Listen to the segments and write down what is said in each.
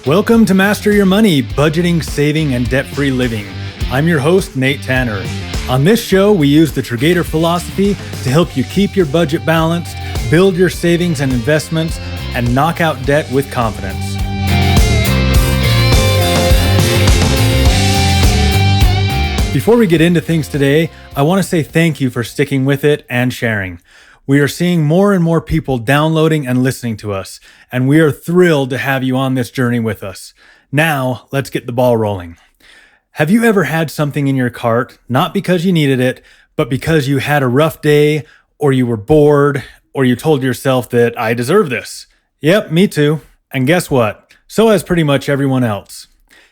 Welcome to Master Your Money, Budgeting, Saving, and Debt-Free Living. I'm your host, Nate Tanner. On this show, we use the Triggator philosophy to help you keep your budget balanced, build your savings and investments, and knock out debt with confidence. Before we get into things today, I want to say thank you for sticking with it and sharing. We are seeing more and more people downloading and listening to us, and we are thrilled to have you on this journey with us. Now, let's get the ball rolling. Have you ever had something in your cart, not because you needed it, but because you had a rough day, or you were bored, or you told yourself that I deserve this? Yep, me too. And guess what? So has pretty much everyone else.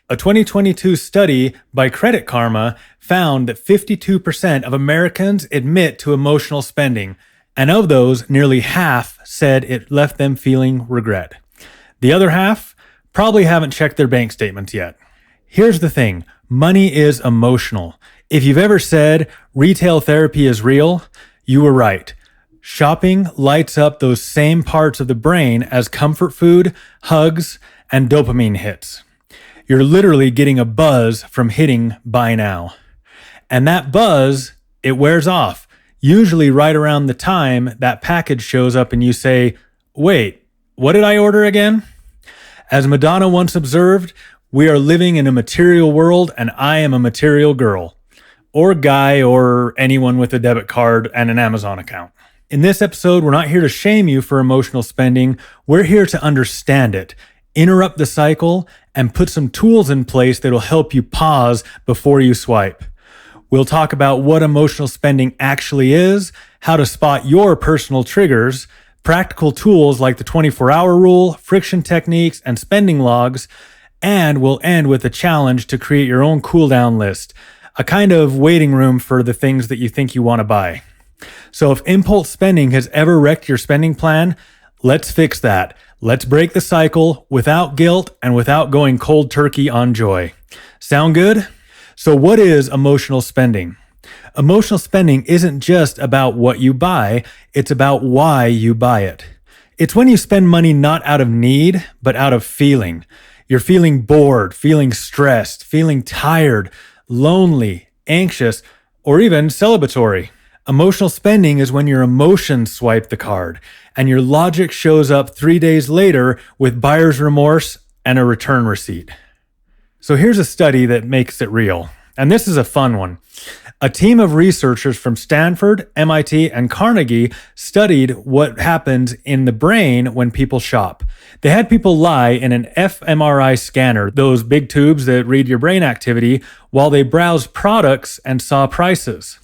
A 2022 study by Credit Karma found that 52% of Americans admit to emotional spending, and of those, nearly half said it left them feeling regret. The other half probably haven't checked their bank statements yet. Here's the thing, money is emotional. If you've ever said retail therapy is real, you were right. Shopping lights up those same parts of the brain as comfort food, hugs, and dopamine hits. You're literally getting a buzz from hitting buy now. And that buzz, it wears off. Usually right around the time that package shows up and you say, wait, what did I order again? As Madonna once observed, we are living in a material world and I am a material girl, or guy, or anyone with a debit card and an Amazon account. In this episode, we're not here to shame you for emotional spending. We're here to understand it, interrupt the cycle, and put some tools in place that will help you pause before you swipe. We'll talk about what emotional spending actually is, how to spot your personal triggers, practical tools like the 24-hour rule, friction techniques, and spending logs, and we'll end with a challenge to create your own cool-down list, a kind of waiting room for the things that you think you want to buy. So if impulse spending has ever wrecked your spending plan, let's fix that. Let's break the cycle without guilt and without going cold turkey on joy. Sound good? So what is emotional spending? Emotional spending isn't just about what you buy, it's about why you buy it. It's when you spend money not out of need, but out of feeling. You're feeling bored, feeling stressed, feeling tired, lonely, anxious, or even celebratory. Emotional spending is when your emotions swipe the card and your logic shows up 3 days later with buyer's remorse and a return receipt. So here's a study that makes it real, and this is a fun one. A team of researchers from Stanford, MIT, and Carnegie studied what happens in the brain when people shop. They had people lie in an fMRI scanner, those big tubes that read your brain activity, while they browsed products and saw prices.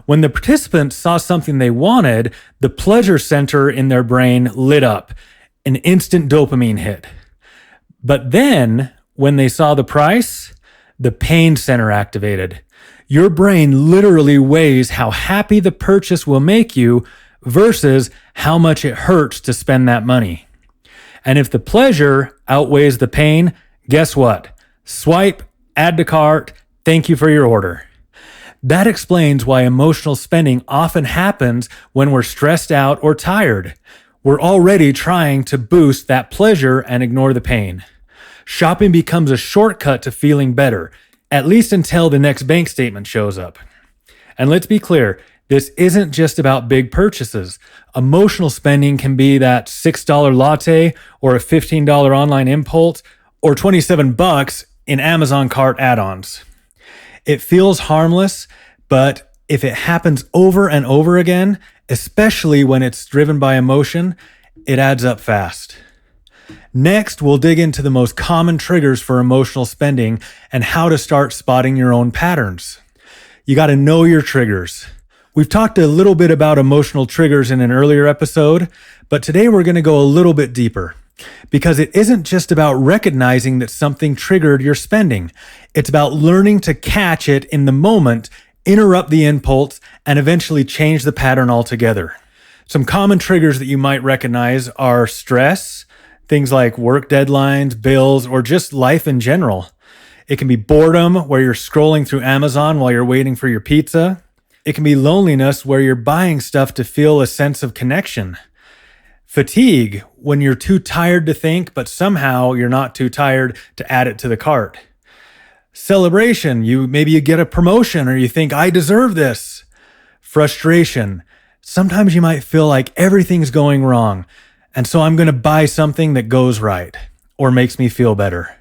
When the participants saw something they wanted, the pleasure center in their brain lit up, an instant dopamine hit. But then, when they saw the price, the pain center activated. Your brain literally weighs how happy the purchase will make you versus how much it hurts to spend that money. And if the pleasure outweighs the pain, guess what? Swipe, add to cart, thank you for your order. That explains why emotional spending often happens when we're stressed out or tired. We're already trying to boost that pleasure and ignore the pain. Shopping becomes a shortcut to feeling better, at least until the next bank statement shows up. And let's be clear, this isn't just about big purchases. Emotional spending can be that $6 latte or a $15 online impulse or $27 in Amazon cart add-ons. It feels harmless, but if it happens over and over again, especially when it's driven by emotion, it adds up fast. Next, we'll dig into the most common triggers for emotional spending and how to start spotting your own patterns. You got to know your triggers. We've talked a little bit about emotional triggers in an earlier episode, but today we're going to go a little bit deeper because it isn't just about recognizing that something triggered your spending. It's about learning to catch it in the moment, interrupt the impulse, and eventually change the pattern altogether. Some common triggers that you might recognize are stress, things like work deadlines, bills, or just life in general. It can be boredom, where you're scrolling through Amazon while you're waiting for your pizza. It can be loneliness, where you're buying stuff to feel a sense of connection. Fatigue, when you're too tired to think, but somehow you're not too tired to add it to the cart. Celebration, maybe you get a promotion or you think, I deserve this. Frustration, sometimes you might feel like everything's going wrong, and so I'm going to buy something that goes right or makes me feel better.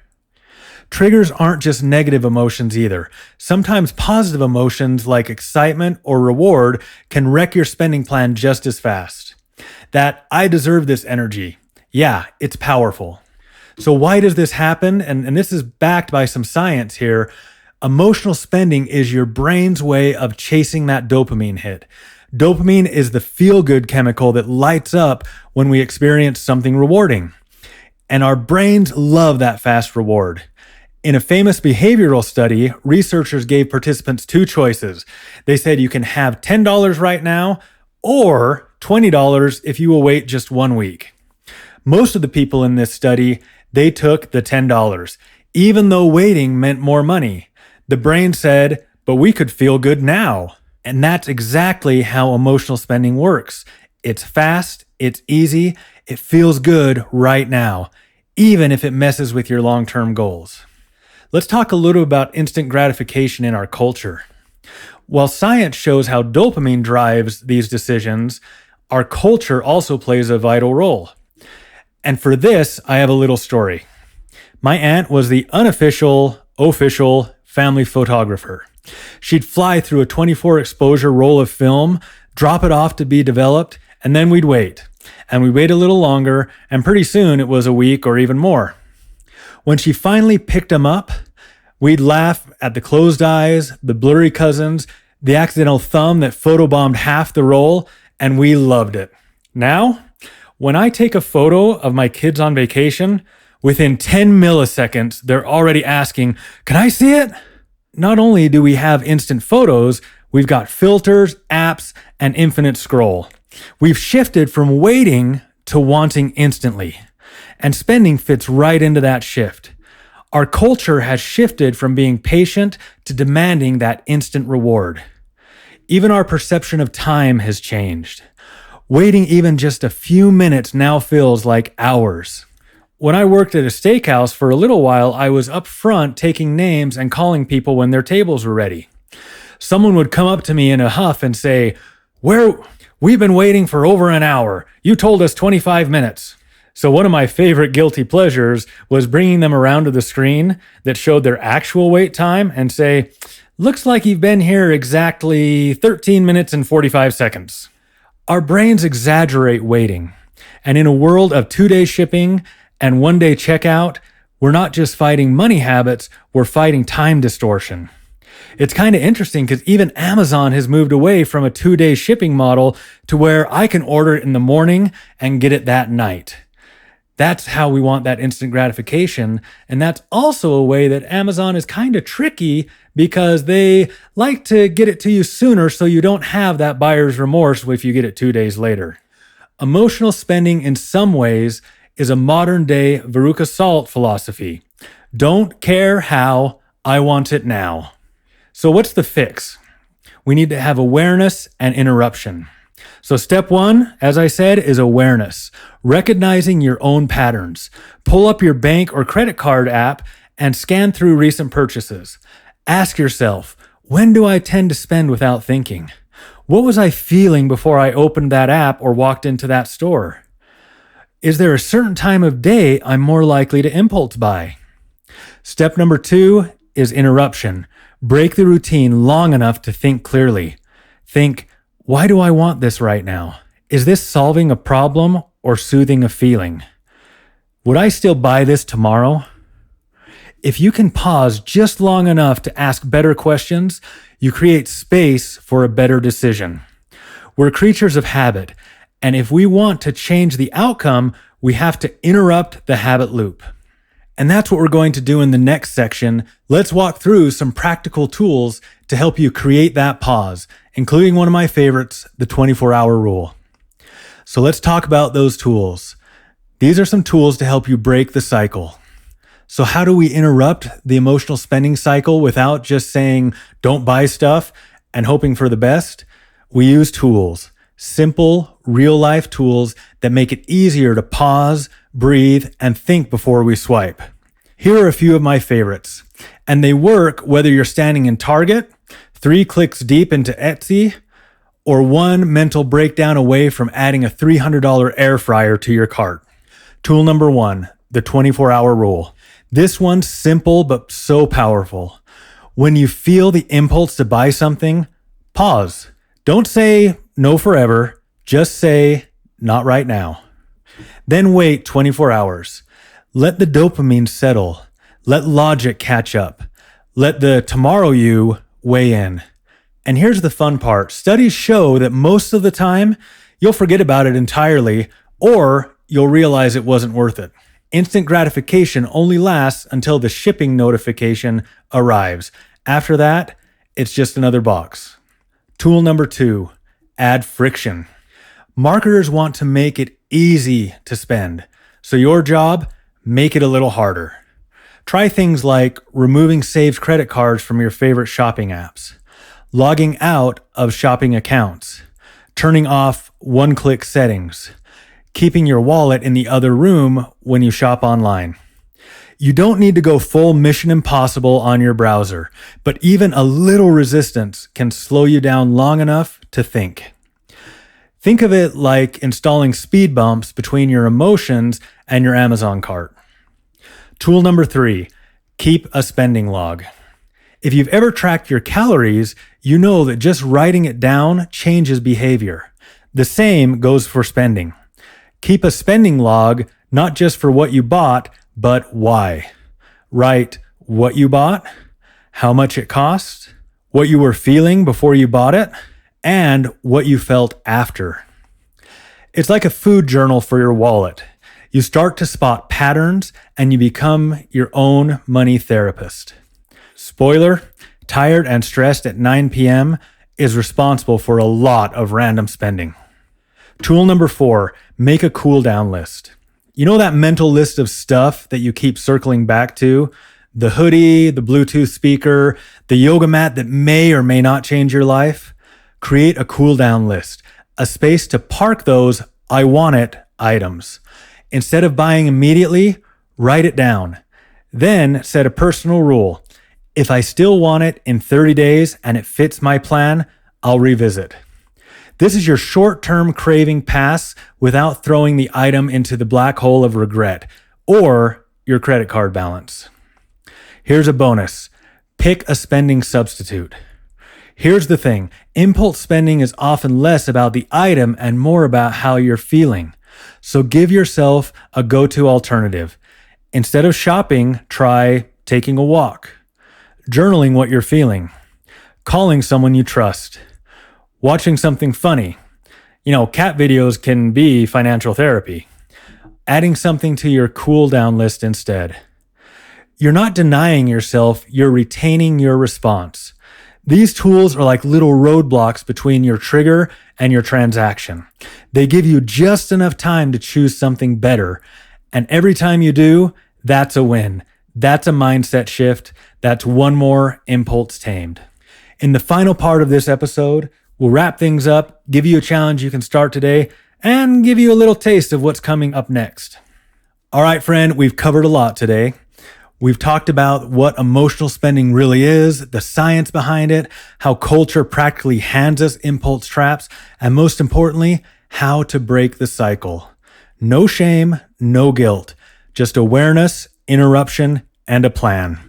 Triggers aren't just negative emotions either. Sometimes positive emotions like excitement or reward can wreck your spending plan just as fast. That I deserve this energy. Yeah, it's powerful. So why does this happen? And this is backed by some science here. Emotional spending is your brain's way of chasing that dopamine hit. Dopamine is the feel-good chemical that lights up when we experience something rewarding. And our brains love that fast reward. In a famous behavioral study, researchers gave participants two choices. They said you can have $10 right now or $20 if you will wait just 1 week. Most of the people in this study, they took the $10, even though waiting meant more money. The brain said, but we could feel good now. And that's exactly how emotional spending works. It's fast, it's easy, it feels good right now, even if it messes with your long-term goals. Let's talk a little about instant gratification in our culture. While science shows how dopamine drives these decisions, our culture also plays a vital role. And for this, I have a little story. My aunt was the official family photographer. She'd fly through a 24 exposure roll of film, drop it off to be developed, and then we'd wait. And we'd wait a little longer, and pretty soon it was a week or even more. When she finally picked them up, we'd laugh at the closed eyes, the blurry cousins, the accidental thumb that photobombed half the roll, and we loved it. Now, when I take a photo of my kids on vacation, within 10 milliseconds, they're already asking, can I see it? Not only do we have instant photos, we've got filters, apps, and infinite scroll. We've shifted from waiting to wanting instantly, and spending fits right into that shift. Our culture has shifted from being patient to demanding that instant reward. Even our perception of time has changed. Waiting even just a few minutes now feels like hours. When I worked at a steakhouse for a little while, I was up front taking names and calling people when their tables were ready. Someone would come up to me in a huff and say, we've been waiting for over an hour. You told us 25 minutes. So one of my favorite guilty pleasures was bringing them around to the screen that showed their actual wait time and say, looks like you've been here exactly 13 minutes and 45 seconds. Our brains exaggerate waiting. And in a world of 2-day shipping and 1-day checkout, we're not just fighting money habits, we're fighting time distortion. It's kind of interesting because even Amazon has moved away from a 2-day shipping model to where I can order it in the morning and get it that night. That's how we want that instant gratification. And that's also a way that Amazon is kind of tricky because they like to get it to you sooner so you don't have that buyer's remorse if you get it 2 days later. Emotional spending in some ways is a modern day Veruca Salt philosophy. Don't care how, I want it now. So what's the fix? We need to have awareness and interruption. So step 1, as I said, is awareness. Recognizing your own patterns. Pull up your bank or credit card app and scan through recent purchases. Ask yourself, when do I tend to spend without thinking? What was I feeling before I opened that app or walked into that store? Is there a certain time of day I'm more likely to impulse buy? Step number 2 is interruption. Break the routine long enough to think clearly. Think, why do I want this right now? Is this solving a problem or soothing a feeling? Would I still buy this tomorrow? If you can pause just long enough to ask better questions, you create space for a better decision. We're creatures of habit, and if we want to change the outcome, we have to interrupt the habit loop. And that's what we're going to do in the next section. Let's walk through some practical tools to help you create that pause, including one of my favorites, the 24-hour rule. So let's talk about those tools. These are some tools to help you break the cycle. So how do we interrupt the emotional spending cycle without just saying, don't buy stuff and hoping for the best? We use tools. Simple, real-life tools that make it easier to pause, breathe, and think before we swipe. Here are a few of my favorites, and they work whether you're standing in Target, 3 clicks deep into Etsy, or one mental breakdown away from adding a $300 air fryer to your cart. Tool number 1, the 24-hour rule. This one's simple but so powerful. When you feel the impulse to buy something, pause. Don't say no forever, just say not right now. Then wait 24 hours. Let the dopamine settle. Let logic catch up. Let the tomorrow you weigh in. And here's the fun part. Studies show that most of the time, you'll forget about it entirely, or you'll realize it wasn't worth it. Instant gratification only lasts until the shipping notification arrives. After that, it's just another box. Tool number 2, add friction. Marketers want to make it easy to spend. So your job, make it a little harder. Try things like removing saved credit cards from your favorite shopping apps, logging out of shopping accounts, turning off one-click settings, keeping your wallet in the other room when you shop online. You don't need to go full Mission Impossible on your browser, but even a little resistance can slow you down long enough to think. Think of it like installing speed bumps between your emotions and your Amazon cart. Tool number 3, keep a spending log. If you've ever tracked your calories, you know that just writing it down changes behavior. The same goes for spending. Keep a spending log, not just for what you bought, but why. Write what you bought, how much it cost, what you were feeling before you bought it, and what you felt after. It's like a food journal for your wallet. You start to spot patterns and you become your own money therapist. Spoiler, tired and stressed at 9 p.m. is responsible for a lot of random spending. Tool number 4, make a cool down list. You know that mental list of stuff that you keep circling back to? The hoodie, the Bluetooth speaker, the yoga mat that may or may not change your life? Create a cool down list, a space to park those I want it items. Instead of buying immediately, write it down. Then set a personal rule. If I still want it in 30 days and it fits my plan, I'll revisit. This is your short-term craving pass without throwing the item into the black hole of regret or your credit card balance. Here's a bonus. Pick a spending substitute. Here's the thing. Impulse spending is often less about the item and more about how you're feeling. So give yourself a go-to alternative. Instead of shopping, try taking a walk, journaling what you're feeling, calling someone you trust, watching something funny. Cat videos can be financial therapy. Adding something to your cool down list instead. You're not denying yourself, you're retaining your response. These tools are like little roadblocks between your trigger and your transaction. They give you just enough time to choose something better. And every time you do, that's a win. That's a mindset shift. That's one more impulse tamed. In the final part of this episode, we'll wrap things up, give you a challenge you can start today, and give you a little taste of what's coming up next. All right, friend, we've covered a lot today. We've talked about what emotional spending really is, the science behind it, how culture practically hands us impulse traps, and most importantly, how to break the cycle. No shame, no guilt, just awareness, interruption, and a plan.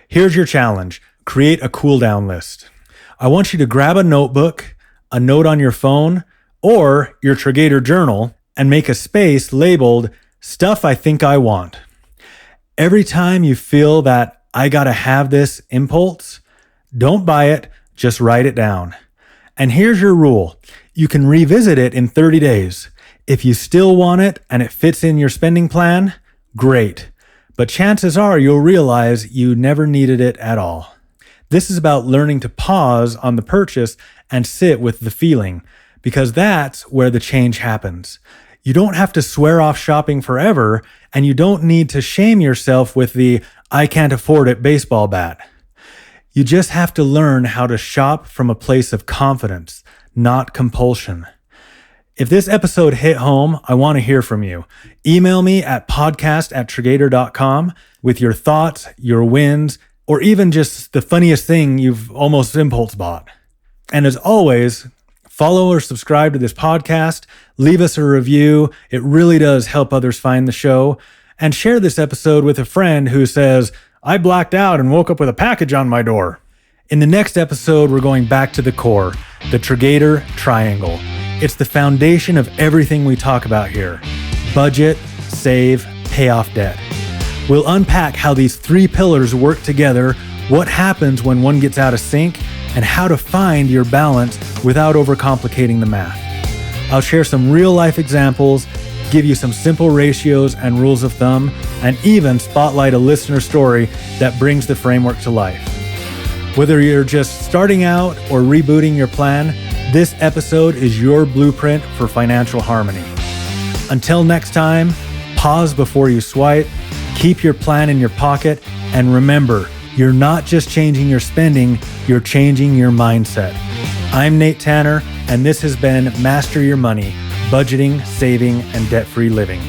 Here's your challenge. Create a cool down list. I want you to grab a notebook, a note on your phone, or your Triggator journal, and make a space labeled Stuff I Think I Want. Every time you feel that I gotta have this impulse, don't buy it, just write it down. And here's your rule. You can revisit it in 30 days. If you still want it and it fits in your spending plan, great. But chances are you'll realize you never needed it at all. This is about learning to pause on the purchase and sit with the feeling, because that's where the change happens. You don't have to swear off shopping forever, and you don't need to shame yourself with the I can't afford it baseball bat. You just have to learn how to shop from a place of confidence, not compulsion. If this episode hit home, I want to hear from you. Email me at podcast@Triggator.com with your thoughts, your wins, or even just the funniest thing you've almost impulse bought. And as always, follow or subscribe to this podcast, leave us a review. It really does help others find the show. And share this episode with a friend who says, I blacked out and woke up with a package on my door. In the next episode, we're going back to the core, the Triggator triangle. It's the foundation of everything we talk about here. Budget, save, pay off debt. We'll unpack how these three pillars work together, what happens when one gets out of sync, and how to find your balance without overcomplicating the math. I'll share some real-life examples, give you some simple ratios and rules of thumb, and even spotlight a listener story that brings the framework to life. Whether you're just starting out or rebooting your plan, this episode is your blueprint for financial harmony. Until next time, pause before you swipe, keep your plan in your pocket, and remember, you're not just changing your spending, you're changing your mindset. I'm Nate Tanner, and this has been Master Your Money, Budgeting, Saving, and Debt-Free Living.